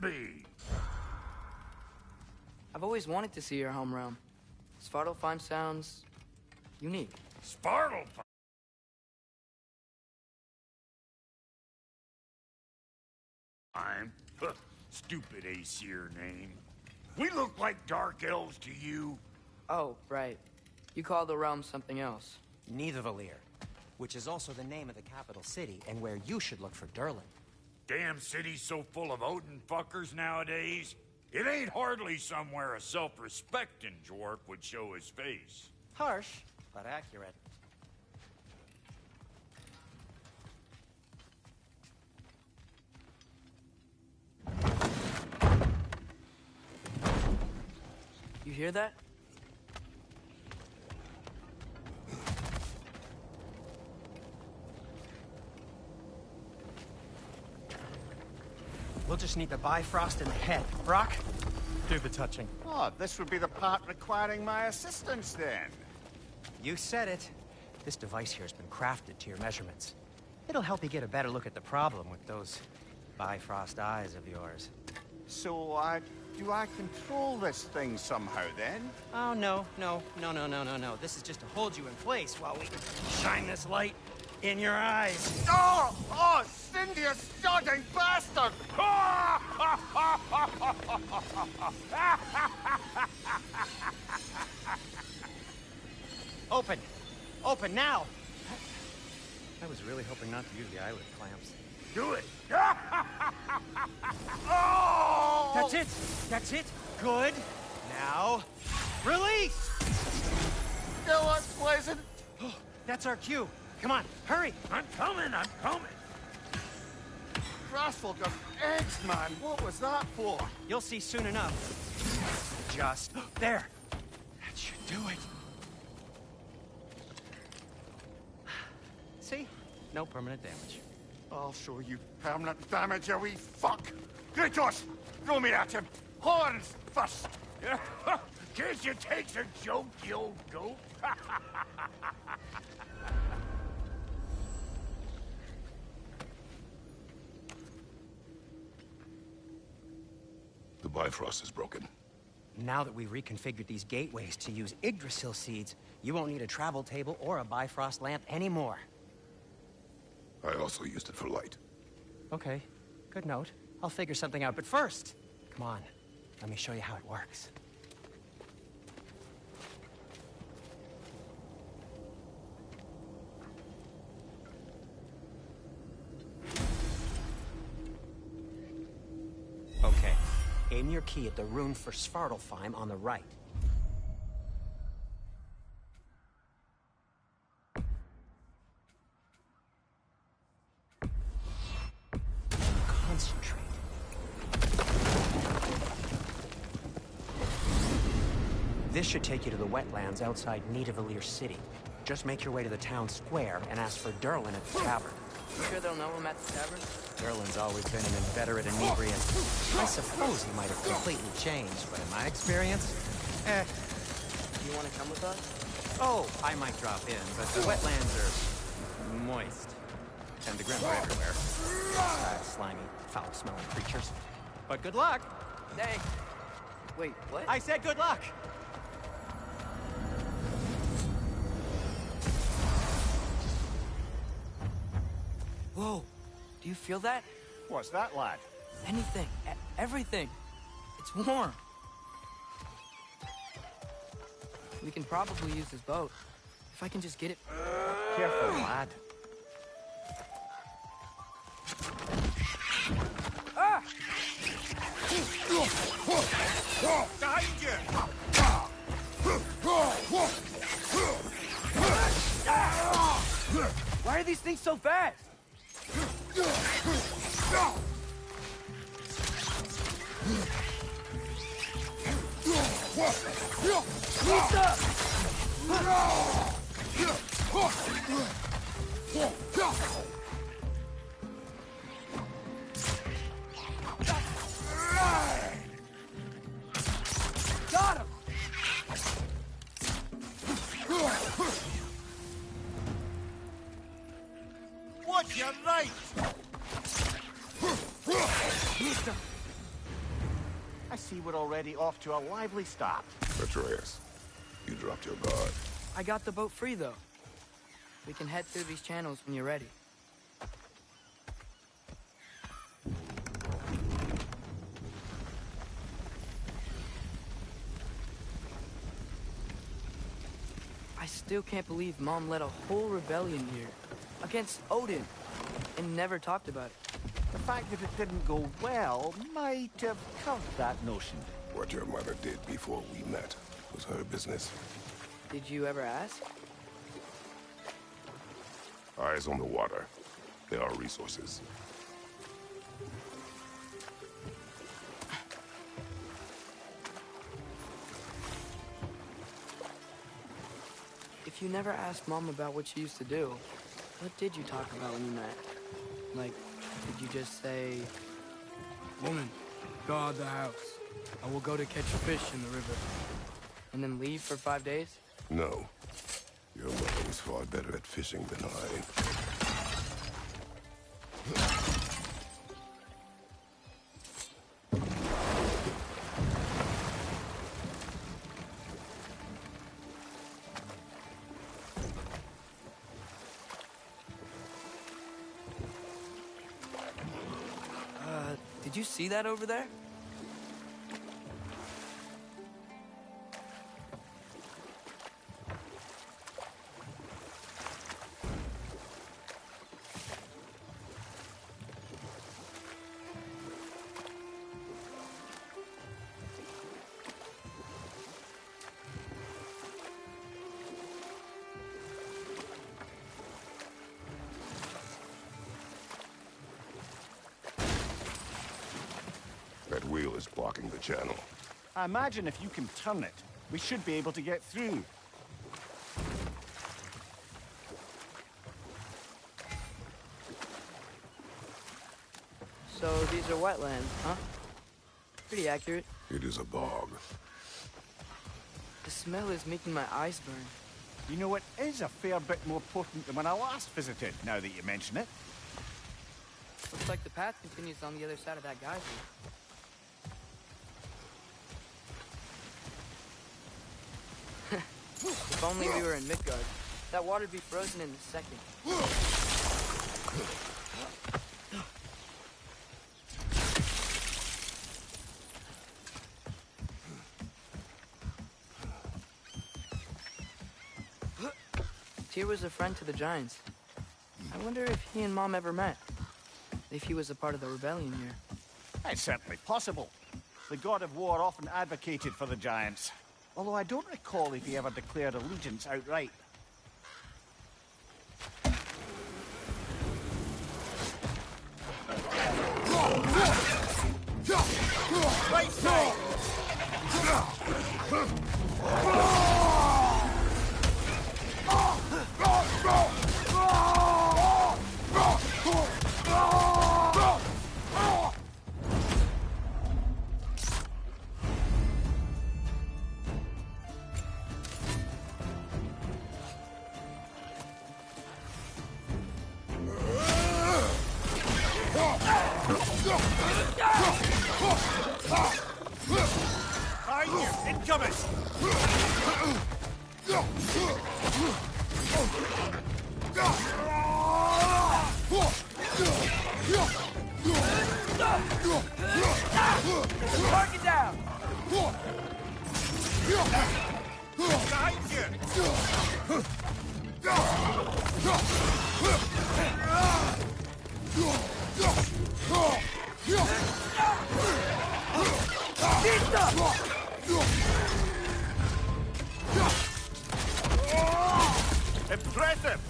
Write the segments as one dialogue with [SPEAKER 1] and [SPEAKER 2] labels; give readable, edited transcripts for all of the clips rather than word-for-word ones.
[SPEAKER 1] be?
[SPEAKER 2] I've always wanted to see your home realm. Svartalfheim sounds unique.
[SPEAKER 1] Svartalfheim? Stupid Aesir name. We look like dark elves to you?
[SPEAKER 2] Oh, right. You call the realm something else.
[SPEAKER 3] Nidavellir, which is also the name of the capital city, and where you should look for Durlin.
[SPEAKER 1] Damn city's so full of Odin fuckers nowadays. It ain't hardly somewhere a self-respecting dwarf would show his face.
[SPEAKER 3] Harsh, but accurate.
[SPEAKER 2] You hear that?
[SPEAKER 3] We'll just need the Bifrost in the head. Brock, do the touching.
[SPEAKER 4] Oh, this would be the part requiring my assistance, then.
[SPEAKER 3] You said it. This device here has been crafted to your measurements. It'll help you get a better look at the problem with those Bifrost eyes of yours.
[SPEAKER 4] So, do I control this thing somehow, then?
[SPEAKER 3] Oh, no. This is just to hold you in place while we shine this light in your eyes.
[SPEAKER 4] Oh! Oh, Cindy, you sodding bastard!
[SPEAKER 3] Open! Open, now! I was really hoping not to use the eyelid clamps.
[SPEAKER 1] Do it!
[SPEAKER 4] Oh!
[SPEAKER 3] That's it! That's it! Good! Now, release!
[SPEAKER 4] Still unpleasant.
[SPEAKER 3] That's our cue. Come on, hurry!
[SPEAKER 1] I'm coming!
[SPEAKER 4] Crossful got eggs, man. What was that for?
[SPEAKER 3] You'll see soon enough. Just there. That should do it. See? No permanent damage.
[SPEAKER 4] I'll show you permanent damage, you wee fuck. Kratos, throw me at him. Horns first.
[SPEAKER 1] Can't you take a joke, you old goat?
[SPEAKER 5] The Bifrost is broken.
[SPEAKER 3] Now that we've reconfigured these gateways to use Yggdrasil seeds, you won't need a travel table or a Bifrost lamp anymore.
[SPEAKER 5] I also used it for light.
[SPEAKER 3] Okay, good note. I'll figure something out, but first, come on, let me show you how it works. Okay, aim your key at the rune for Svartalfheim on the right. Concentrate. This should take you to the wetlands outside Nidavellir City. Just make your way to the town square and ask for Durlin at the tavern.
[SPEAKER 2] You sure they'll know him at the tavern?
[SPEAKER 3] Durlin's always been an inveterate inebriant. I suppose he might have completely changed, but in my experience,
[SPEAKER 2] You want to come with us?
[SPEAKER 3] Oh, I might drop in, but the wetlands are moist. And the Grim are everywhere. Slimy, foul-smelling creatures. But good luck!
[SPEAKER 2] Thanks. Wait, what?
[SPEAKER 3] I said good luck!
[SPEAKER 2] Whoa. Do you feel that?
[SPEAKER 4] What's that, lad?
[SPEAKER 2] Anything. Everything. It's warm. We can probably use this boat. If I can just get it...
[SPEAKER 3] Careful, lad.
[SPEAKER 2] Ah!
[SPEAKER 4] Behind you!
[SPEAKER 2] Why are these things so fast? Lisa! Got him!
[SPEAKER 4] Watch your right!
[SPEAKER 2] Lisa!
[SPEAKER 4] I see we're already off to a lively start.
[SPEAKER 5] Atreus, you dropped your guard.
[SPEAKER 2] I got the boat free, though. We can head through these channels when you're ready. I still can't believe Mom led a whole rebellion here. Against Odin. And never talked about it.
[SPEAKER 4] The fact that it didn't go well might have curved that notion.
[SPEAKER 5] What your mother did before we met was her business.
[SPEAKER 2] Did you ever ask?
[SPEAKER 5] Eyes on the water. There are resources.
[SPEAKER 2] If you never asked Mom about what she used to do, what did you talk about when you met? Like, did you just say, "Woman, guard the house. I will go to catch fish in the river." And then leave for 5 days?
[SPEAKER 5] No. Your mother was far better at fishing than I.
[SPEAKER 2] Did you see that over there?
[SPEAKER 5] That wheel is blocking the channel.
[SPEAKER 4] I imagine if you can turn it, we should be able to get through.
[SPEAKER 2] So these are wetlands, huh? Pretty accurate.
[SPEAKER 5] It is a bog.
[SPEAKER 2] The smell is making my eyes burn.
[SPEAKER 4] You know, it is a fair bit more potent than when I last visited, now that you mention it.
[SPEAKER 2] Looks like the path continues on the other side of that geyser. If only we were in Midgard. That water'd be frozen in a second. Tyr was a friend to the Giants. I wonder if he and Mom ever met. If he was a part of the rebellion here.
[SPEAKER 4] It's certainly possible. The god of war often advocated for the Giants. Although I don't recall if he ever declared allegiance outright. Right side! Incoming!
[SPEAKER 2] Mark it down!
[SPEAKER 4] Behind you! Impressive!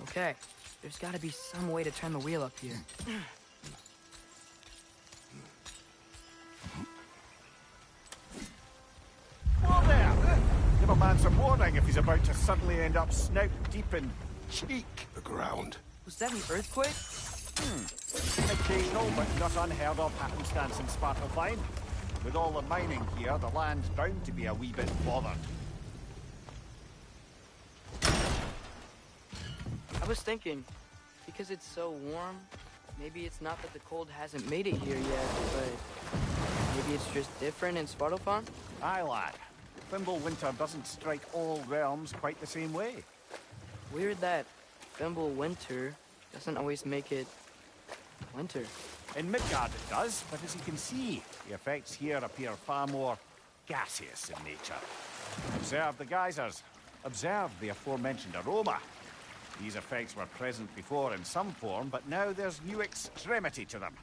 [SPEAKER 2] Okay, there's gotta be some way to turn the wheel up here.
[SPEAKER 4] Whoa there! Give a man some warning if he's about to suddenly end up snout deep in cheek.
[SPEAKER 5] The ground.
[SPEAKER 2] Was that an earthquake?
[SPEAKER 4] Occasional, but not unheard of happenstance in Svartalfheim. With all the mining here, the land's bound to be a wee bit bothered.
[SPEAKER 2] I was thinking, because it's so warm, maybe it's not that the cold hasn't made it here yet, but maybe it's just different in Svartalfheim?
[SPEAKER 4] Aye, lad. Winter doesn't strike all realms quite the same way.
[SPEAKER 2] Weird that Winter doesn't always make it winter.
[SPEAKER 4] In Midgard it does, but as you can see, the effects here appear far more gaseous in nature. Observe the geysers. Observe the aforementioned aroma. These effects were present before in some form, but now there's new extremity to them.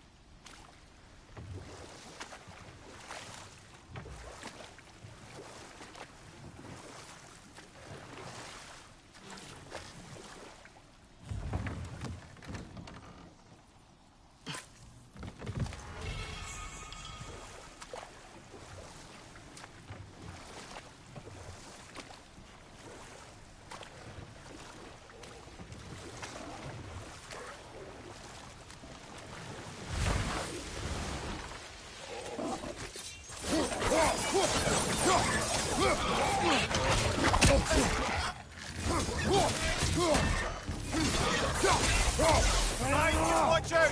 [SPEAKER 4] Watch out!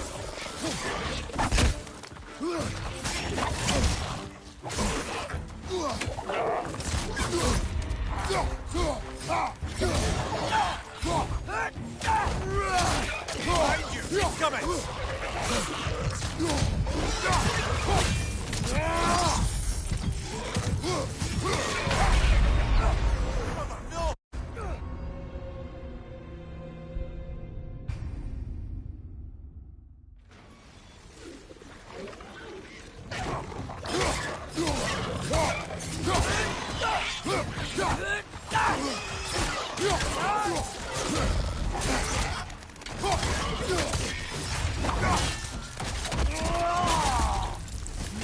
[SPEAKER 4] Behind you! He's coming!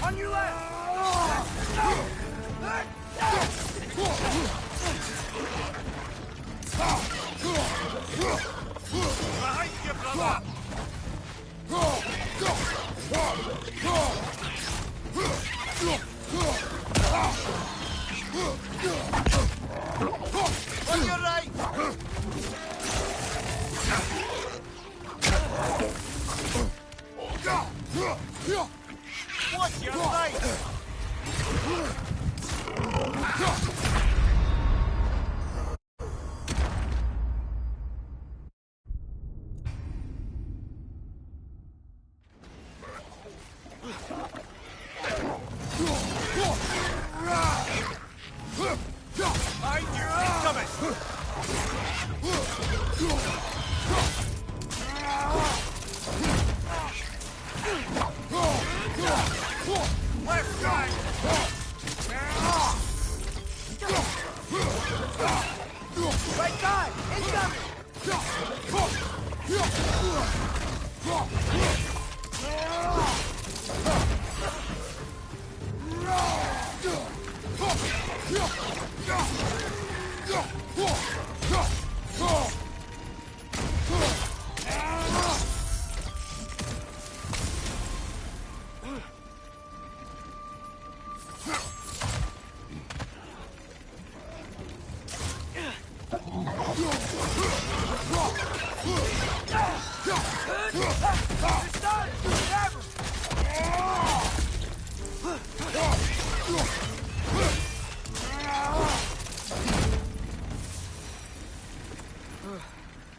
[SPEAKER 2] On your left!
[SPEAKER 4] Behind you, brother! On your right! Watch your right! Behind you! He's coming! Left side!
[SPEAKER 2] Right side! Incoming!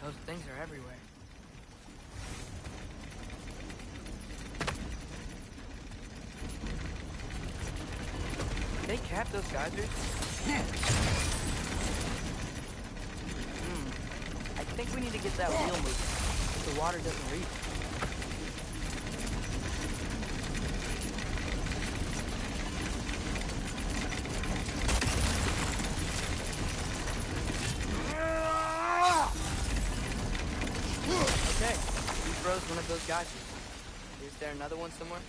[SPEAKER 2] Those things are everywhere. Did they cap those geysers? I think we need to get that wheel moving so the water doesn't reach. one of those guys. Is there another one somewhere?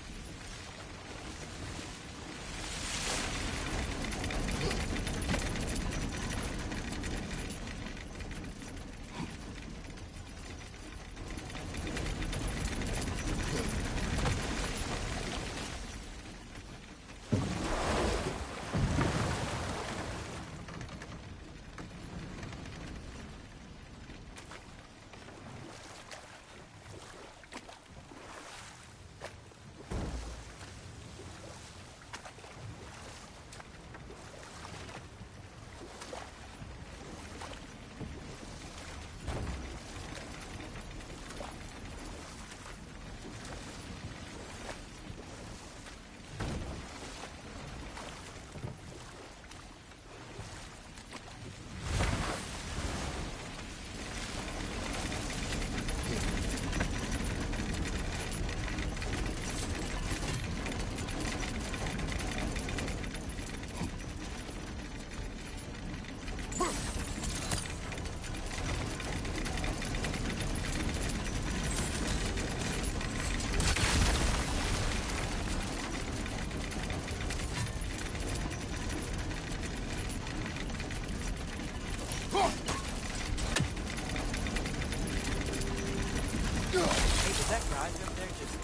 [SPEAKER 2] That guy up there just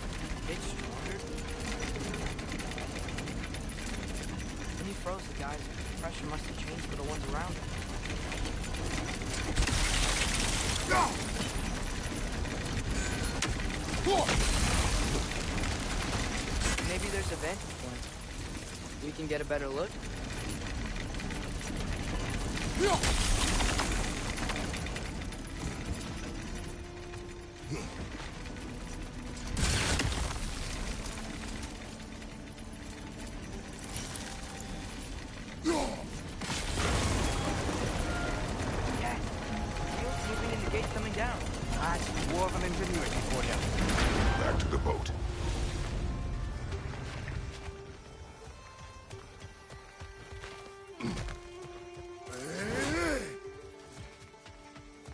[SPEAKER 2] get stronger. When he froze the guys, the pressure must have changed for the ones around him. Maybe there's a vantage point. We can get a better look.
[SPEAKER 5] Back to the boat.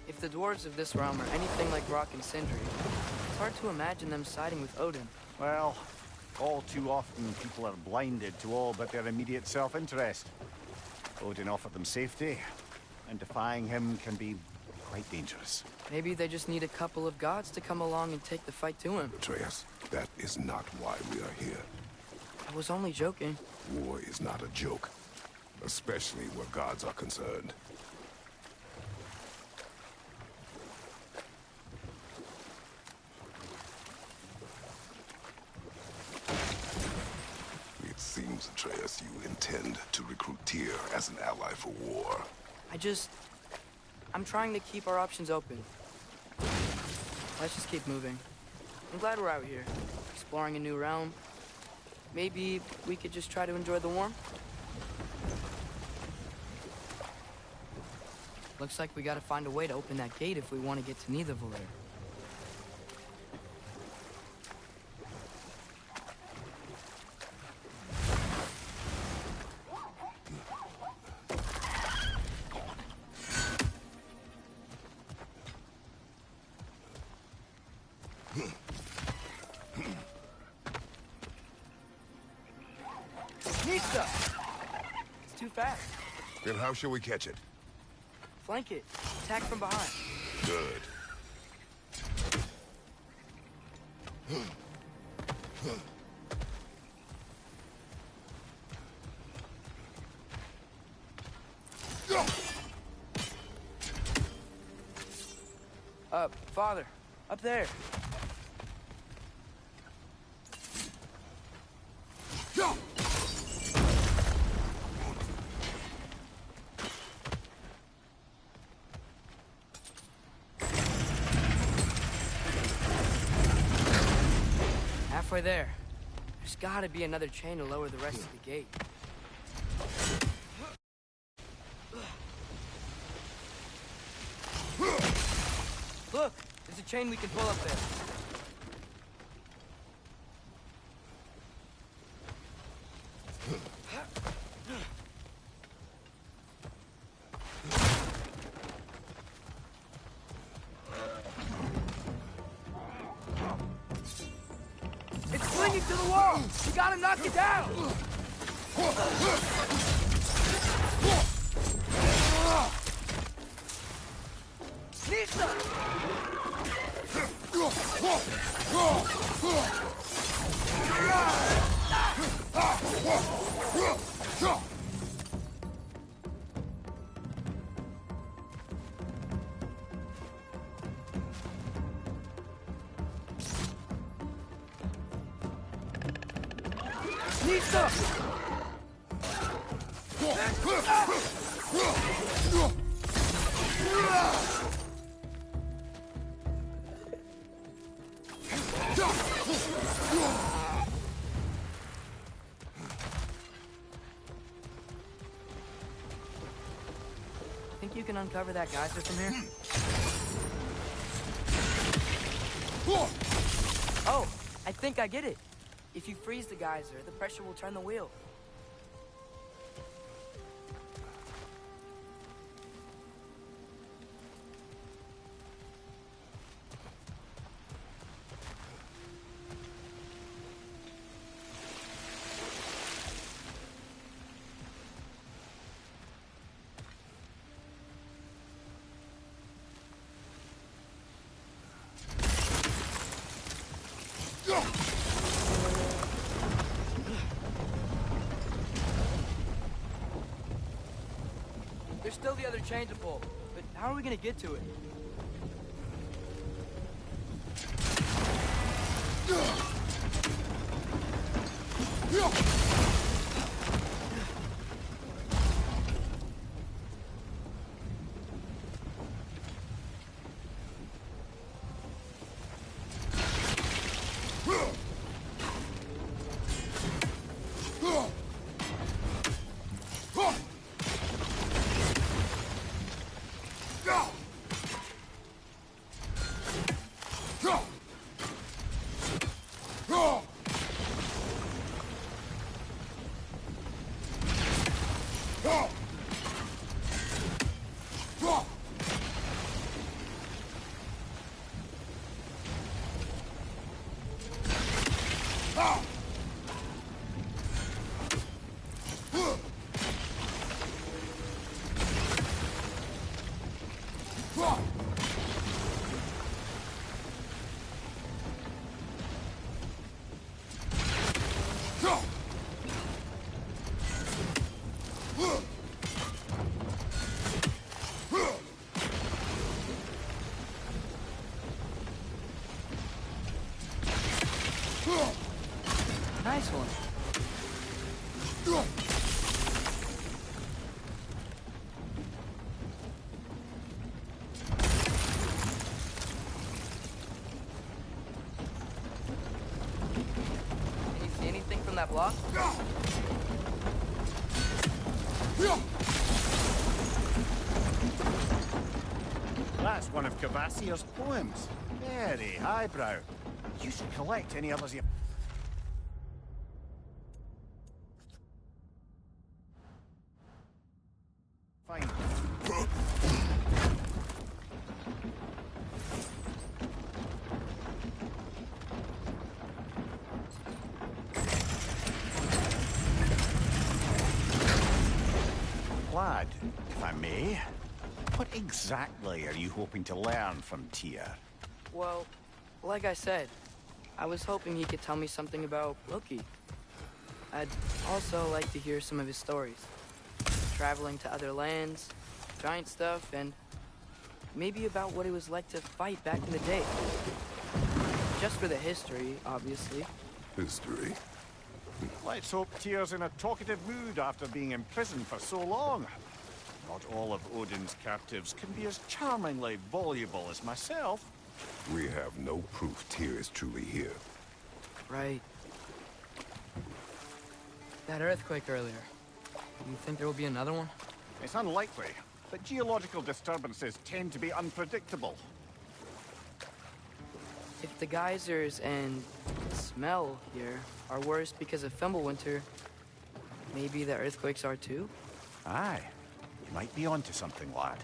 [SPEAKER 2] If the dwarves of this realm are anything like Rock and Sindri, it's hard to imagine them siding with Odin.
[SPEAKER 4] Well, all too often people are blinded to all but their immediate self-interest. Odin offered them safety, and defying him can be quite dangerous.
[SPEAKER 2] Maybe they just need a couple of gods to come along and take the fight to him.
[SPEAKER 5] Atreus, that is not why we are here.
[SPEAKER 2] I was only joking.
[SPEAKER 5] War is not a joke, especially where gods are concerned. It seems, Atreus, you intend to recruit Tyr as an ally for war.
[SPEAKER 2] I'm trying to keep our options open. Let's just keep moving. I'm glad we're out here, exploring a new realm. Maybe we could just try to enjoy the warmth? Looks like we gotta find a way to open that gate if we want to get to Nidavellir. It's too fast.
[SPEAKER 5] Then how shall we catch it?
[SPEAKER 2] Flank it. Attack from behind.
[SPEAKER 5] Good.
[SPEAKER 2] Father, up there. Halfway there. There's gotta be another chain to lower the rest of the gate. Look! There's a chain we can pull up there. knock it down! Nisa! Nisa! Think you can uncover that geyser from here? Oh, I think I get it. If you freeze the geyser, the pressure will turn the wheel. There's still the other chain to pull, but how are we gonna get to it? Nice one. Can you see anything from that block?
[SPEAKER 4] That's one of Cavassier's poems. Very highbrow. You should collect any others you find. Lad, if I may, what exactly are you hoping to learn from Tyr?
[SPEAKER 2] Well, like I said, I was hoping he could tell me something about Loki. I'd also like to hear some of his stories. Traveling to other lands, giant stuff, and maybe about what it was like to fight back in the day. Just for the history, obviously.
[SPEAKER 5] History?
[SPEAKER 4] Let's hope Tyr's in a talkative mood after being imprisoned for so long. Not all of Odin's captives can be as charmingly voluble as myself.
[SPEAKER 5] We have no proof Tyr is truly here.
[SPEAKER 2] Right. That earthquake earlier. You think there will be another one?
[SPEAKER 4] It's unlikely, but geological disturbances tend to be unpredictable.
[SPEAKER 2] If the geysers and smell here are worse because of Fimbulwinter, maybe the earthquakes are too?
[SPEAKER 4] Aye. You might be onto something, lad.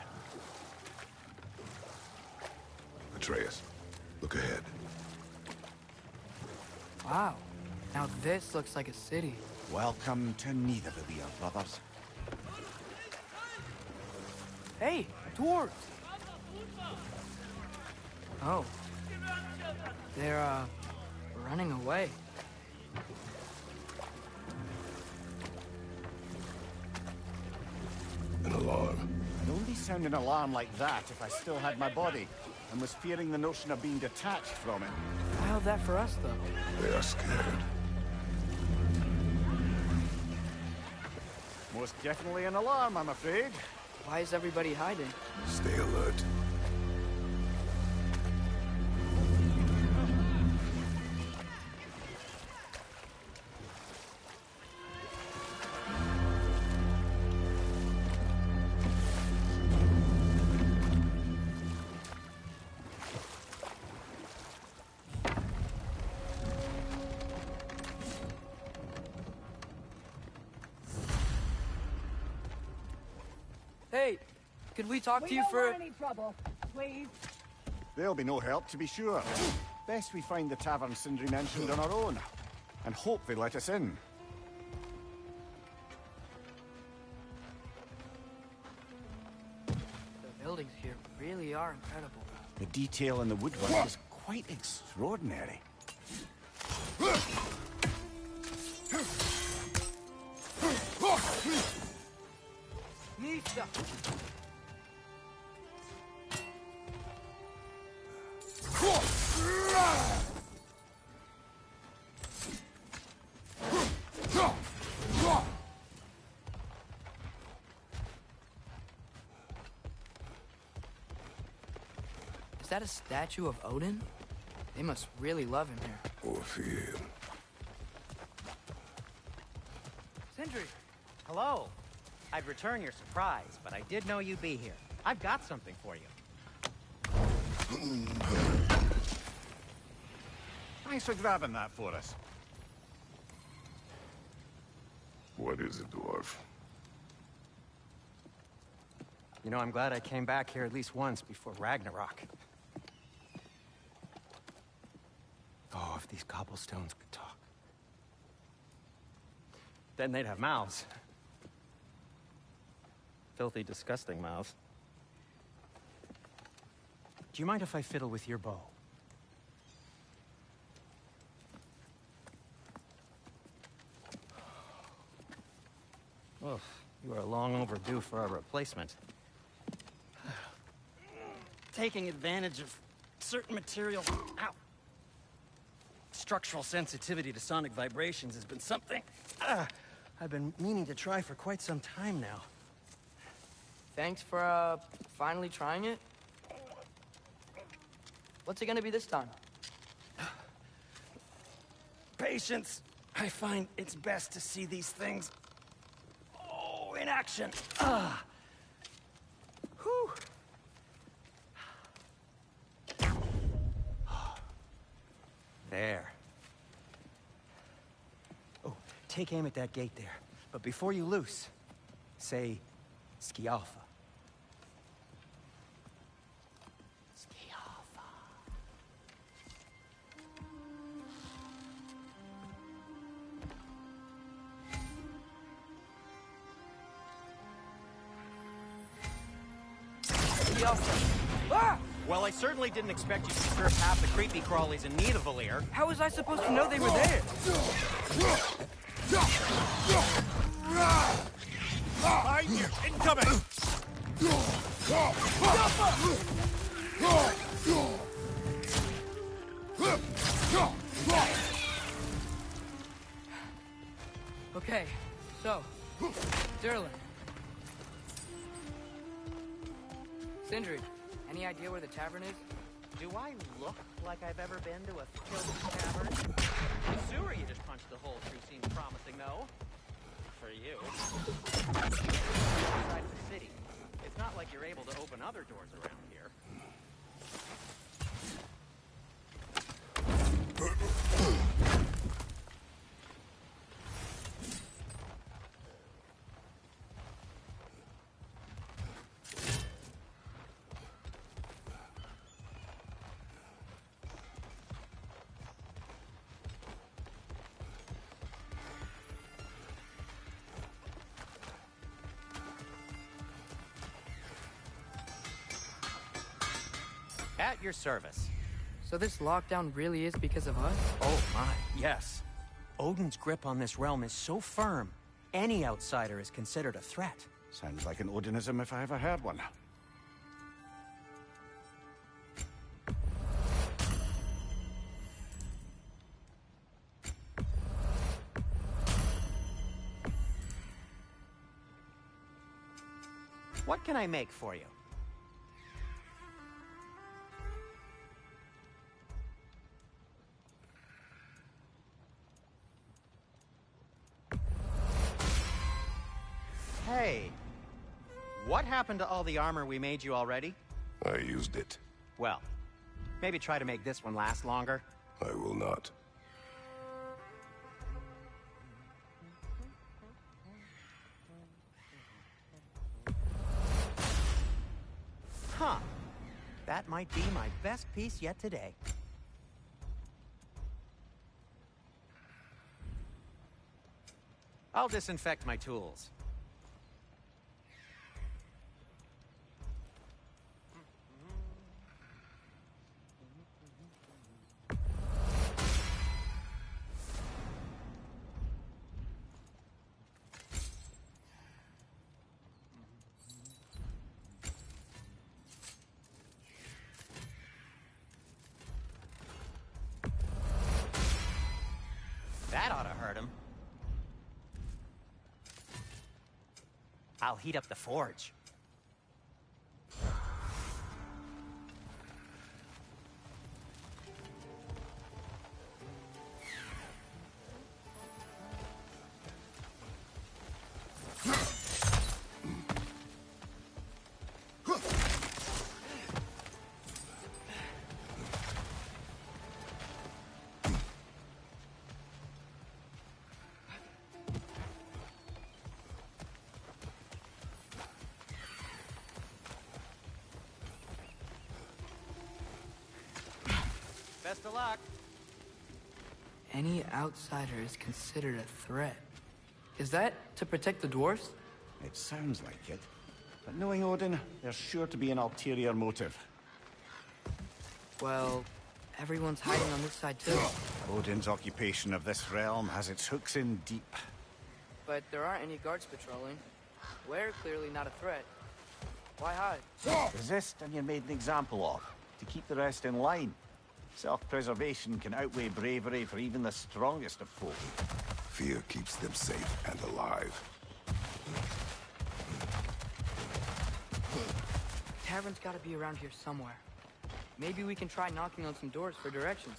[SPEAKER 5] Atreus, look ahead.
[SPEAKER 2] Wow. Now this looks like a city.
[SPEAKER 4] Welcome to Nidavellir, brothers.
[SPEAKER 2] Hey, dwarves! Oh. They're, running away.
[SPEAKER 5] An alarm.
[SPEAKER 4] I'd only sound an alarm like that if I still had my body, and was fearing the notion of being detached from it.
[SPEAKER 2] How's that for us, though?
[SPEAKER 5] They are scared.
[SPEAKER 4] Most definitely an alarm, I'm afraid.
[SPEAKER 2] Why is everybody hiding?
[SPEAKER 5] Stay alert.
[SPEAKER 2] Hey, could we talk to you
[SPEAKER 6] don't
[SPEAKER 2] for...
[SPEAKER 6] want any trouble, please.
[SPEAKER 4] There'll be no help, to be sure. Best we find the tavern Sindri mentioned on our own, and hope they let us in.
[SPEAKER 2] The buildings here really are incredible.
[SPEAKER 4] The detail in the woodwork is quite extraordinary.
[SPEAKER 2] Nista! Is that a statue of Odin? They must really love him here.
[SPEAKER 5] Or fear him.
[SPEAKER 2] Sindri!
[SPEAKER 3] Hello. I'd return your surprise, but I did know you'd be here. I've got something for you.
[SPEAKER 4] Thanks for grabbing that for us.
[SPEAKER 5] What is it, dwarf?
[SPEAKER 3] You know, I'm glad I came back here at least once before Ragnarok. Oh, if these cobblestones could talk. Then they'd have mouths. Filthy, disgusting mouths. Do you mind if I fiddle with your bow? Oh, you are long overdue for a replacement. Taking advantage of certain materials. Ow! Structural sensitivity to sonic vibrations has been something I've been meaning to try for quite some time now.
[SPEAKER 2] Thanks for, finally trying it. What's it gonna be this time?
[SPEAKER 3] Patience. I find it's best to see these things, in action. Whew. There. Oh, take aim at that gate there. But before you loose, say, Skialfa. Skialfa.
[SPEAKER 2] Ah!
[SPEAKER 3] Well, I certainly didn't expect you to serve half the creepy crawlies in Nidavellir.
[SPEAKER 2] How was I supposed to know they were there?
[SPEAKER 4] Behind you! Incoming!
[SPEAKER 2] Okay, so, Durlin. Sindri, any idea where the tavern is?
[SPEAKER 3] Do I look like I've ever been to a filthy tavern? The sewer you just punched the hole through seems promising, though. For you. Inside the city. It's not like you're able to open other doors around here. At your service.
[SPEAKER 2] So this lockdown really is because of us?
[SPEAKER 3] Oh my, yes. Odin's grip on this realm is so firm, any outsider is considered a threat.
[SPEAKER 4] Sounds like an Odinism if I ever heard one.
[SPEAKER 3] What can I make for you? Hey, what happened to all the armor we made you already?
[SPEAKER 5] I used it.
[SPEAKER 3] Well, maybe try to make this one last longer.
[SPEAKER 5] I will not.
[SPEAKER 3] Huh. That might be my best piece yet today. I'll disinfect my tools. That ought to hurt him. I'll heat up the forge. Best of luck.
[SPEAKER 2] Any outsider is considered a threat. Is that to protect the dwarfs?
[SPEAKER 4] It sounds like it. But knowing Odin, there's sure to be an ulterior motive.
[SPEAKER 2] Well, everyone's hiding on this side too.
[SPEAKER 4] Odin's occupation of this realm has its hooks in deep.
[SPEAKER 2] But there aren't any guards patrolling. We're clearly not a threat. Why hide?
[SPEAKER 4] Resist and you're made an example of, to keep the rest in line. Self-preservation can outweigh bravery for even the strongest of folk.
[SPEAKER 5] Fear keeps them safe and alive.
[SPEAKER 2] Tavern's gotta be around here somewhere. Maybe we can try knocking on some doors for directions.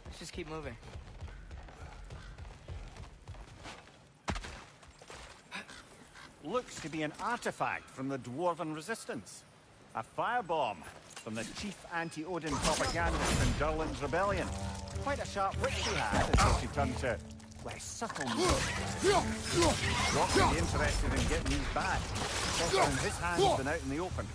[SPEAKER 2] Let's just keep moving.
[SPEAKER 4] Looks to be an artifact from the Dwarven Resistance. A firebomb from the chief anti-Odin propagandist in Durlin's rebellion. Quite a sharp wit she had until she turned to less subtle moves. Rock would be interested in getting these back, especially when his hand's been out in the open.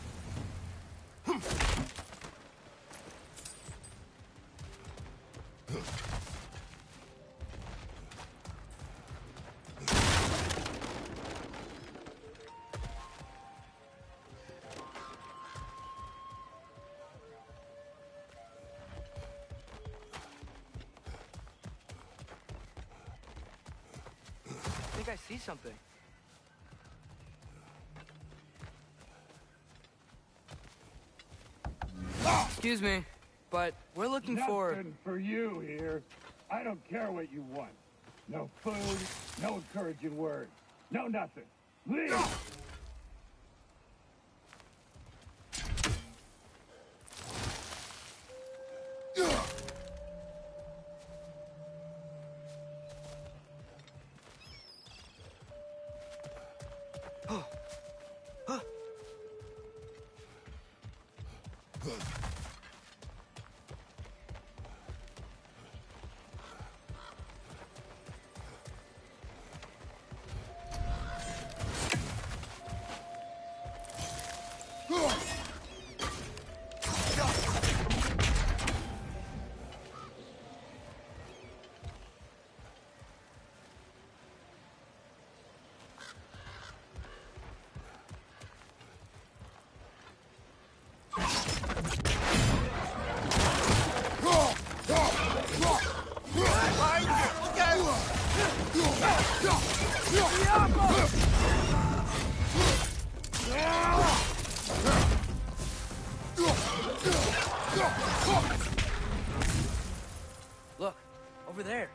[SPEAKER 2] I think I see something. Excuse me, but we're looking for...
[SPEAKER 6] Nothing for you here. I don't care what you want. No food, no encouraging words, no nothing. Leave!
[SPEAKER 2] Look, over there.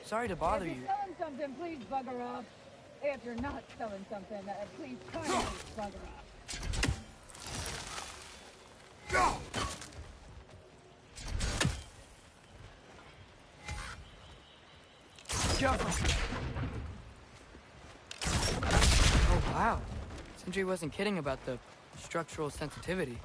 [SPEAKER 2] Sorry to bother
[SPEAKER 7] If
[SPEAKER 2] you.
[SPEAKER 7] you're selling something, please bugger off. If you're not selling something, please kindly bugger off.
[SPEAKER 2] Oh, wow. Sindri wasn't kidding about the structural sensitivity.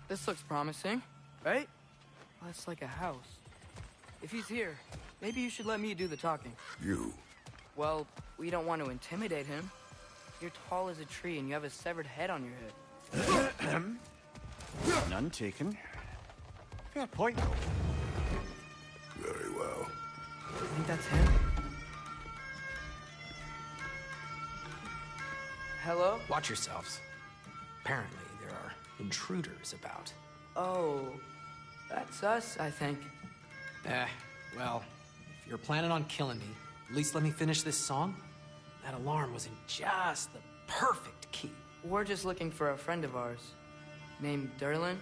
[SPEAKER 2] This looks promising, right? Well, it's like a house. If he's here, maybe you should let me do the talking.
[SPEAKER 5] You.
[SPEAKER 2] Well, we don't want to intimidate him. You're tall as a tree and you have a severed head on your head.
[SPEAKER 4] None taken. Fair point, though.
[SPEAKER 5] Very well.
[SPEAKER 2] I think that's him. Hello?
[SPEAKER 8] Watch yourselves. Apparently, there are intruders about.
[SPEAKER 2] Oh, that's us, I think.
[SPEAKER 8] Well, if you're planning on killing me, at least let me finish this song. That alarm was in just the perfect key.
[SPEAKER 2] We're just looking for a friend of ours named Derlin.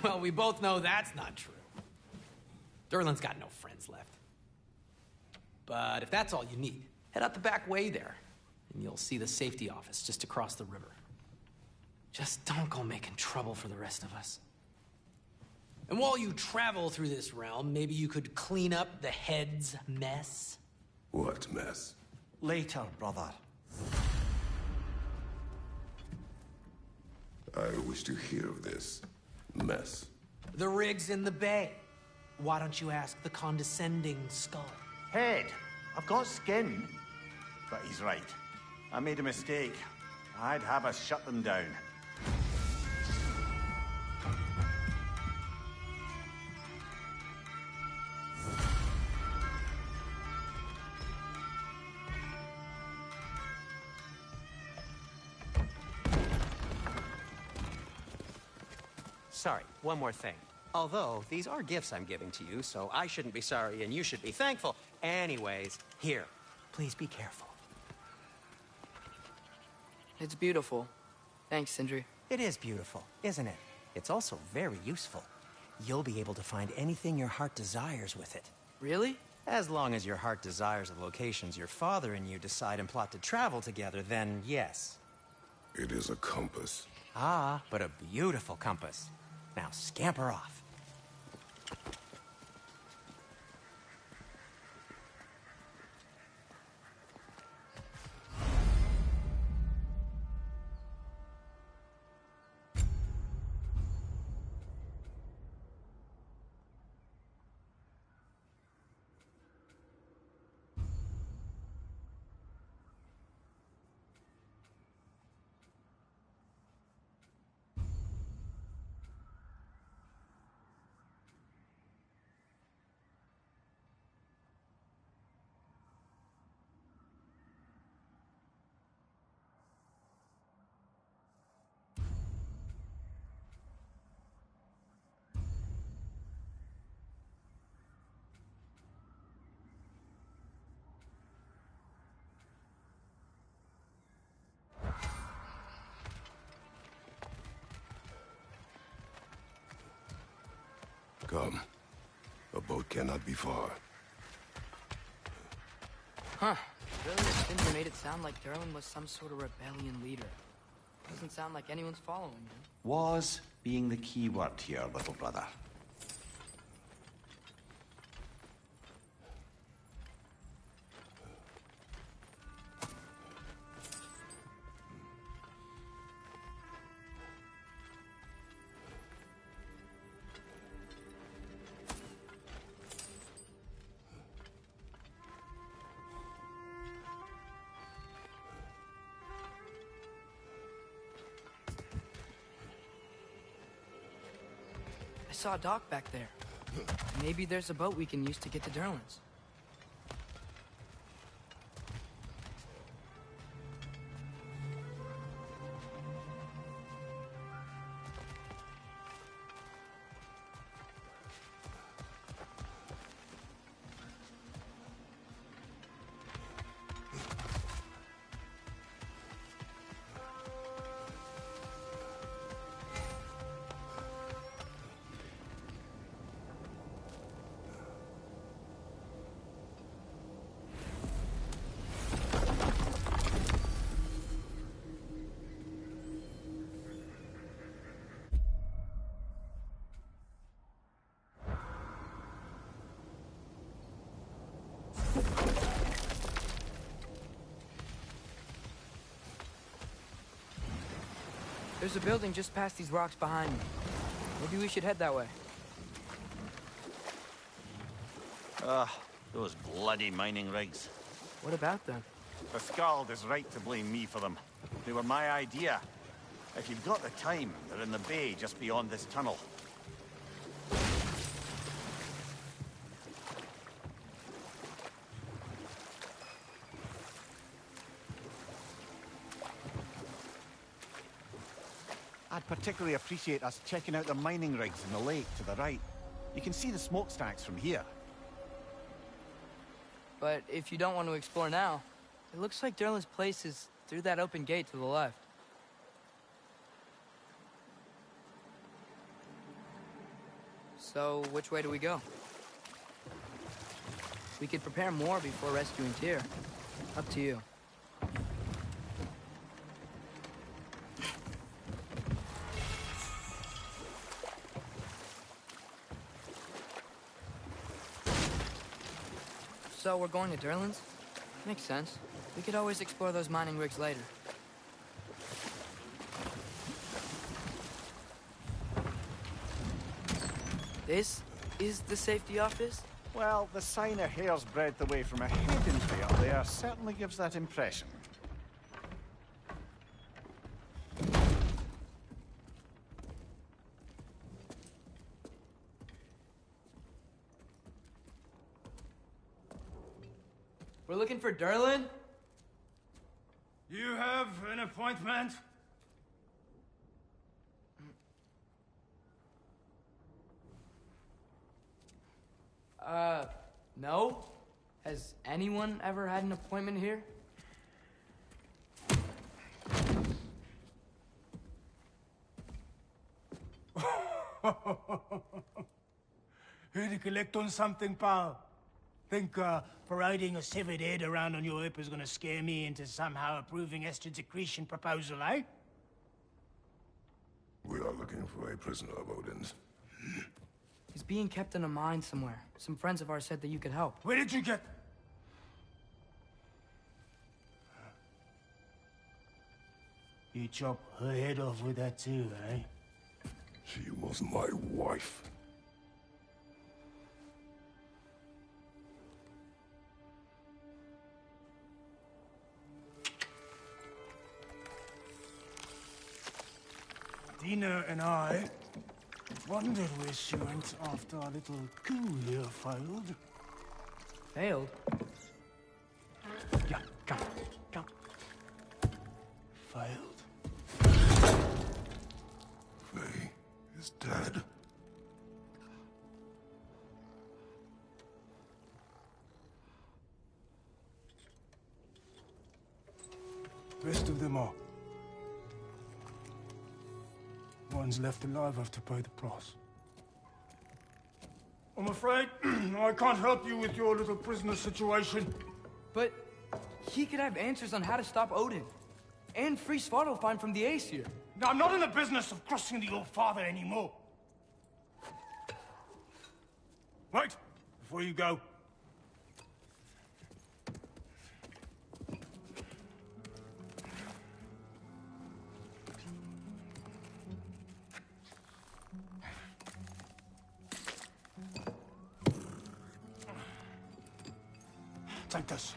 [SPEAKER 8] Well, we both know that's not true. Derlin's got no friends left. But if that's all you need, head out the back way there, and you'll see the safety office just across the river. Just don't go making trouble for the rest of us. And while you travel through this realm, maybe you could clean up the head's mess?
[SPEAKER 5] What mess?
[SPEAKER 4] Later, brother.
[SPEAKER 5] I wish to hear of this mess.
[SPEAKER 8] The rig's in the bay. Why don't you ask the condescending skull?
[SPEAKER 4] Head, I've got skin. But he's right. I made a mistake. I'd have us shut them down.
[SPEAKER 3] Sorry, one more thing. Although, these are gifts I'm giving to you, so I shouldn't be sorry and you should be thankful. Anyways, here, please be careful.
[SPEAKER 2] It's beautiful. Thanks, Sindri.
[SPEAKER 3] It is beautiful, isn't it? It's also very useful. You'll be able to find anything your heart desires with it.
[SPEAKER 2] Really?
[SPEAKER 3] As long as your heart desires the locations your father and you decide and plot to travel together, then yes.
[SPEAKER 5] It is a compass.
[SPEAKER 3] Ah, but a beautiful compass. Now scamper off.
[SPEAKER 5] Come. A boat cannot be far.
[SPEAKER 2] Huh. Really, Sindri made it sound like Derlin was some sort of rebellion leader. Doesn't sound like anyone's following him.
[SPEAKER 4] Was being the key word here, little brother.
[SPEAKER 2] saw a dock back there. Maybe there's a boat we can use to get to Durlin's. There's a building just past these rocks behind me. Maybe we should head that way.
[SPEAKER 4] Those bloody mining rigs.
[SPEAKER 2] What about them?
[SPEAKER 4] The Skald is right to blame me for them. They were my idea. If you've got the time, they're in the bay just beyond this tunnel. I'd particularly appreciate us checking out the mining rigs in the lake to the right. You can see the smokestacks from here.
[SPEAKER 2] But if you don't want to explore now, it looks like Durlin's place is through that open gate to the left. So, which way do we go? We could prepare more before rescuing Tyr. Up to you. So we're going to Durlin's? Makes sense. We could always explore those mining rigs later. This is the safety office?
[SPEAKER 4] Well, the sign a hair's breadth away from a hidden trail there certainly gives that impression.
[SPEAKER 2] We're looking for Durlin?
[SPEAKER 6] You have an appointment?
[SPEAKER 2] No? Has anyone ever had an appointment here?
[SPEAKER 6] Here to collect on something, pal? Think, parading a severed head around on your hip is gonna scare me into somehow approving Estrid's accretion proposal, eh?
[SPEAKER 5] We are looking for a prisoner of Odin's.
[SPEAKER 2] He's being kept in a mine somewhere. Some friends of ours said that you could help.
[SPEAKER 6] Where did you get... You chop her head off with that too, eh?
[SPEAKER 5] She was my wife.
[SPEAKER 6] Dina and I wondered where she went after our little coup here failed.
[SPEAKER 2] Failed?
[SPEAKER 6] Yeah, come, come. Failed.
[SPEAKER 5] Faye is dead.
[SPEAKER 6] Rest of them are. One's left alive have to pay the price. I'm afraid I can't help you with your little prisoner situation.
[SPEAKER 2] But he could have answers on how to stop Odin. And free Svartalfheim from the Aesir.
[SPEAKER 6] Now, I'm not in the business of crossing the old father anymore. Right, before you go. Take this.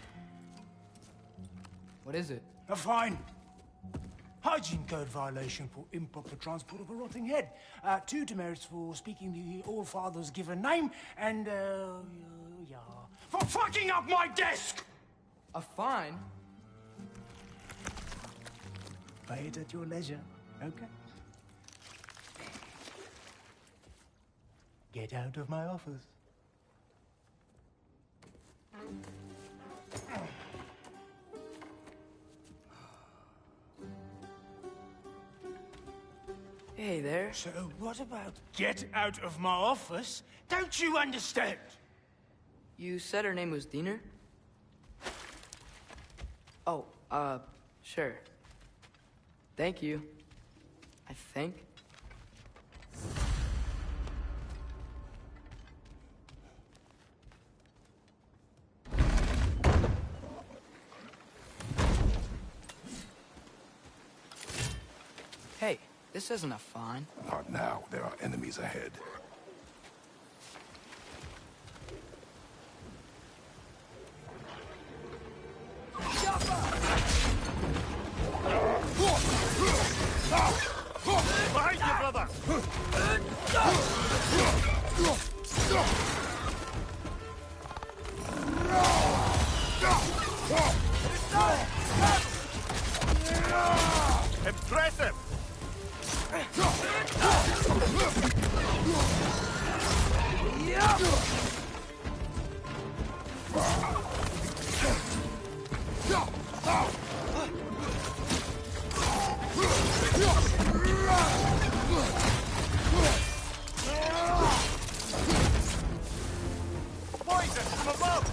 [SPEAKER 2] What is it?
[SPEAKER 6] A fine. Hygiene code violation for improper transport of a rotting head. 2 demerits for speaking the All-Father's given name, and, yeah, for fucking up my desk!
[SPEAKER 2] A fine?
[SPEAKER 6] Pay it at your leisure, okay? Get out of my office.
[SPEAKER 2] Hey there.
[SPEAKER 6] So what about get out of my office? Don't you understand?
[SPEAKER 2] You said her name was Diener? Oh, sure. Thank you. I think. Hey, this isn't a fine.
[SPEAKER 5] Not now. There are enemies ahead.
[SPEAKER 4] Behind you, brother! Impressive! Poison from above!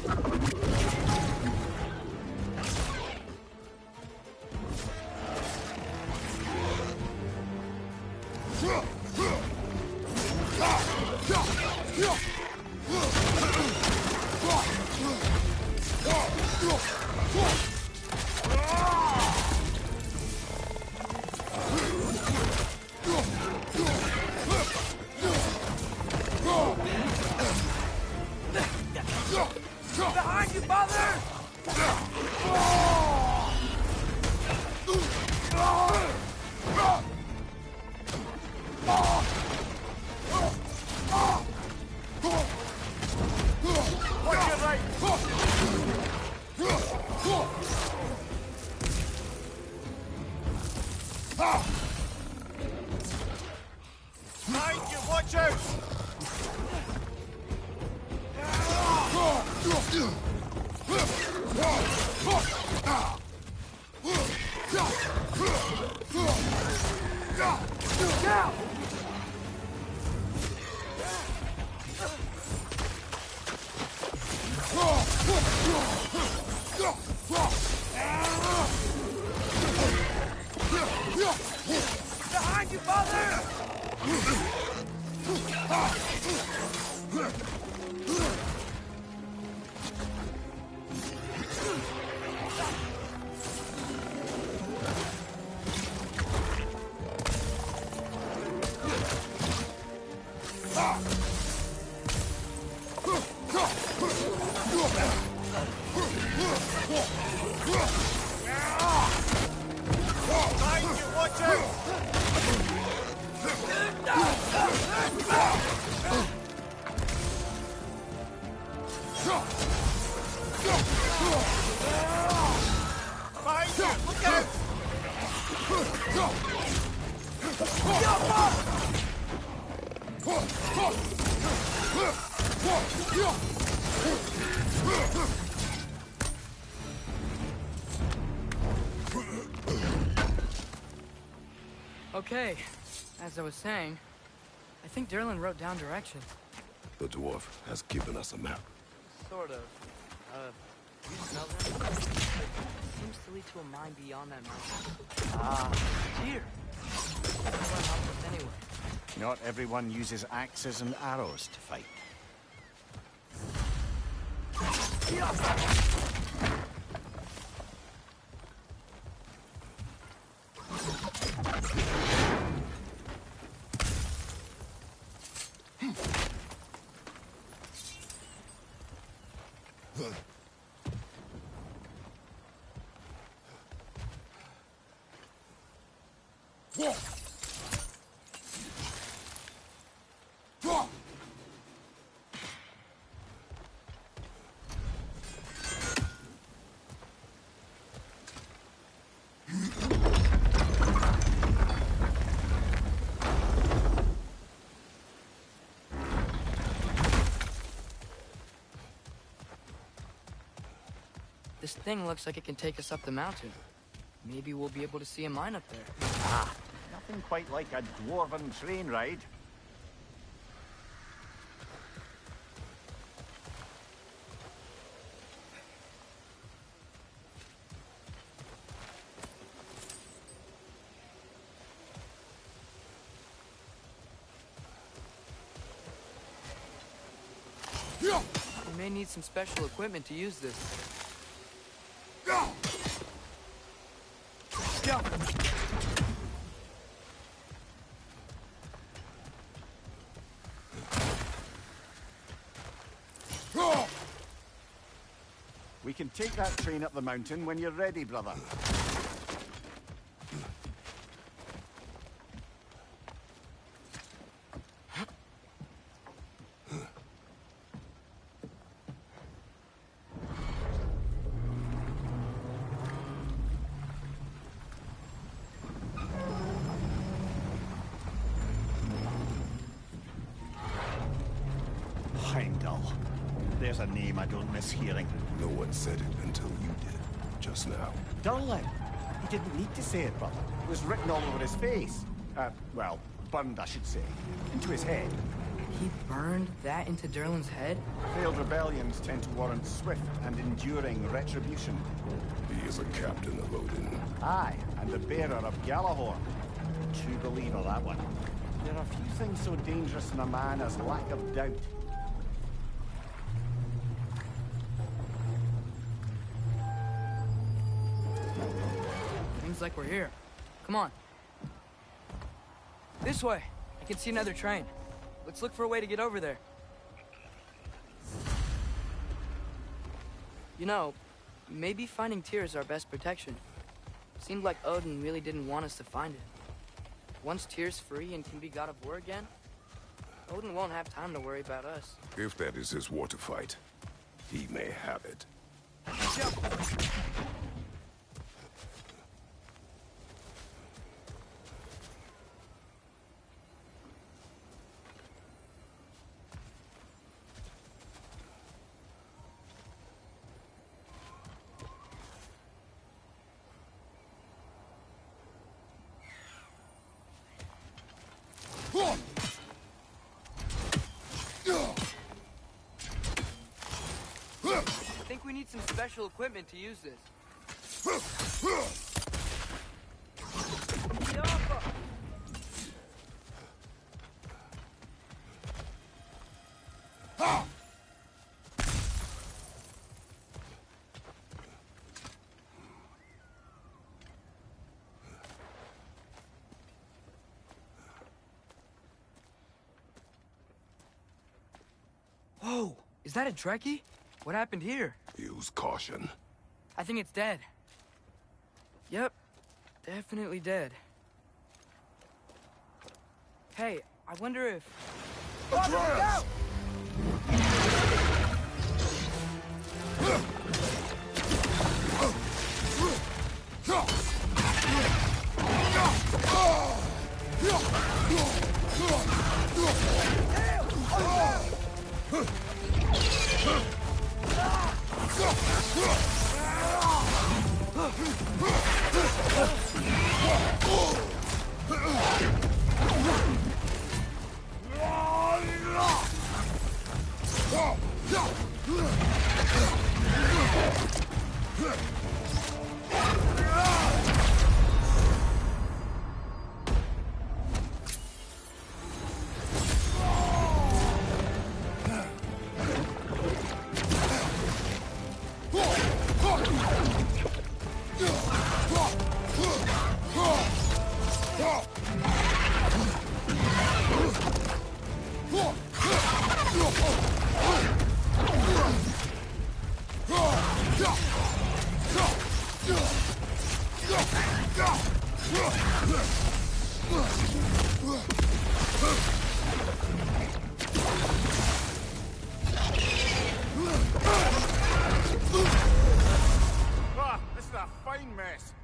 [SPEAKER 2] Behind you, mother!
[SPEAKER 4] Watch your right! Behind you, watch out!
[SPEAKER 2] Behind you, mother!
[SPEAKER 4] Behind you, watch out! Behind you, look out!
[SPEAKER 2] Okay, as I was saying, I think Derlin wrote down directions.
[SPEAKER 5] The dwarf has given us a map.
[SPEAKER 2] Sort of. You smell them? It seems to lead to a mine beyond that mountain. Here! Everyone helps us anyway.
[SPEAKER 4] Not everyone uses axes and arrows to fight.
[SPEAKER 2] This thing looks like it can take us up the mountain. Maybe we'll be able to see a mine up there.
[SPEAKER 4] Ah, nothing quite like a dwarven train ride.
[SPEAKER 2] We may need some special equipment to use this.
[SPEAKER 4] We can take that train up the mountain when you're ready, brother. Heimdall. There's a name I don't miss hearing.
[SPEAKER 5] No one said it until you did, just now.
[SPEAKER 4] Durlin. He didn't need to say it, brother. It was written all over his face. Well, burned, I should say. Into his head.
[SPEAKER 2] He burned that into Durlin's head?
[SPEAKER 4] Failed rebellions tend to warrant swift and enduring retribution.
[SPEAKER 5] He is a captain of Odin.
[SPEAKER 4] Aye, and the bearer of Galahorn. True believer, that one. There are few things so dangerous in a man as lack of doubt.
[SPEAKER 2] Seems like we're here. Come on. This way. I can see another train. Let's look for a way to get over there. You know, maybe finding Tyr is our best protection. Seemed like Odin really didn't want us to find it. Once Tyr's free and can be god of war again, Odin won't have time to worry about us.
[SPEAKER 5] If that is his war to fight, he may have it.
[SPEAKER 2] I think we need some special equipment to use this. Whoa! Is that a Trekkie? What happened here?
[SPEAKER 5] Use caution.
[SPEAKER 2] I think it's dead. Yep, definitely dead. Hey, I wonder if...
[SPEAKER 5] Atreus!
[SPEAKER 4] Ah, this is a fine mess.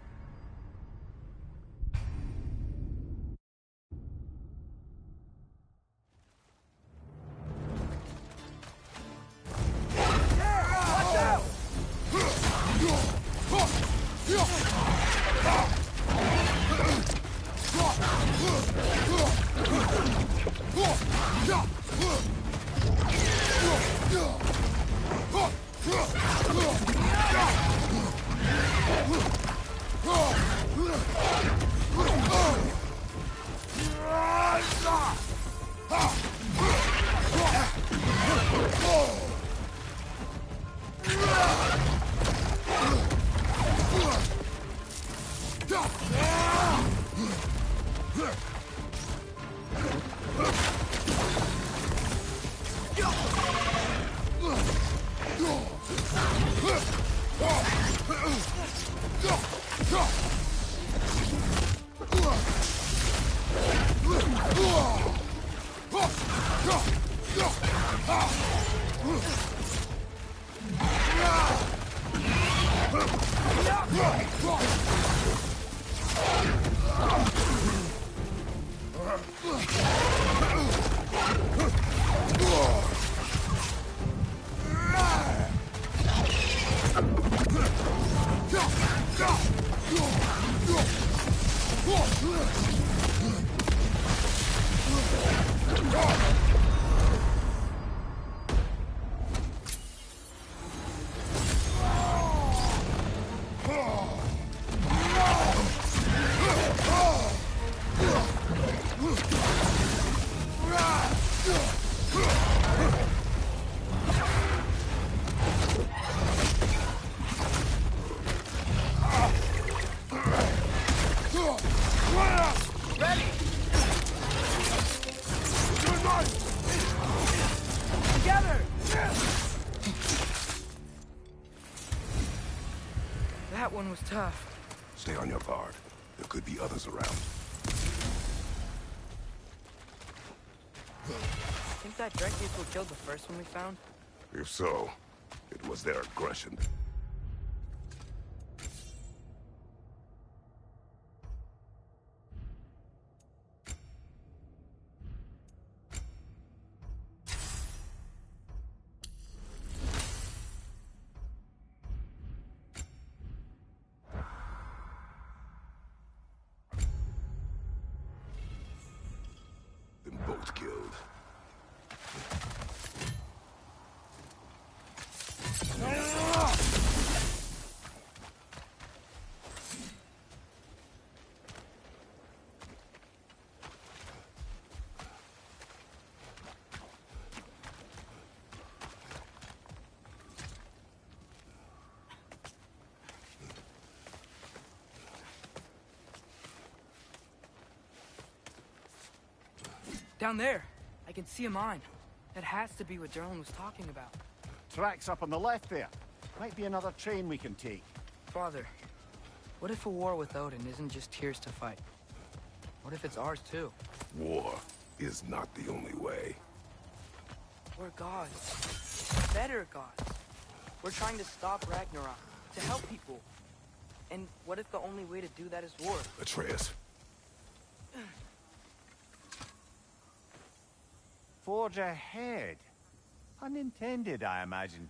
[SPEAKER 2] That one was tough.
[SPEAKER 5] Stay on your guard. There could be others around.
[SPEAKER 2] Think that Drek vehicle killed the first one we found?
[SPEAKER 5] If so, it was their aggression. Them both killed.
[SPEAKER 2] Down there. I can see a mine. That has to be what Derlin was talking about.
[SPEAKER 4] Tracks up on the left there. Might be another train we can take.
[SPEAKER 2] Father, what if a war with Odin isn't just Tyr's to fight? What if it's ours too?
[SPEAKER 5] War is not the only way.
[SPEAKER 2] We're gods. Better gods. We're trying to stop Ragnarok, to help people. And what if the only way to do that is war?
[SPEAKER 5] Atreus,
[SPEAKER 4] Forge ahead. Unintended, I imagine.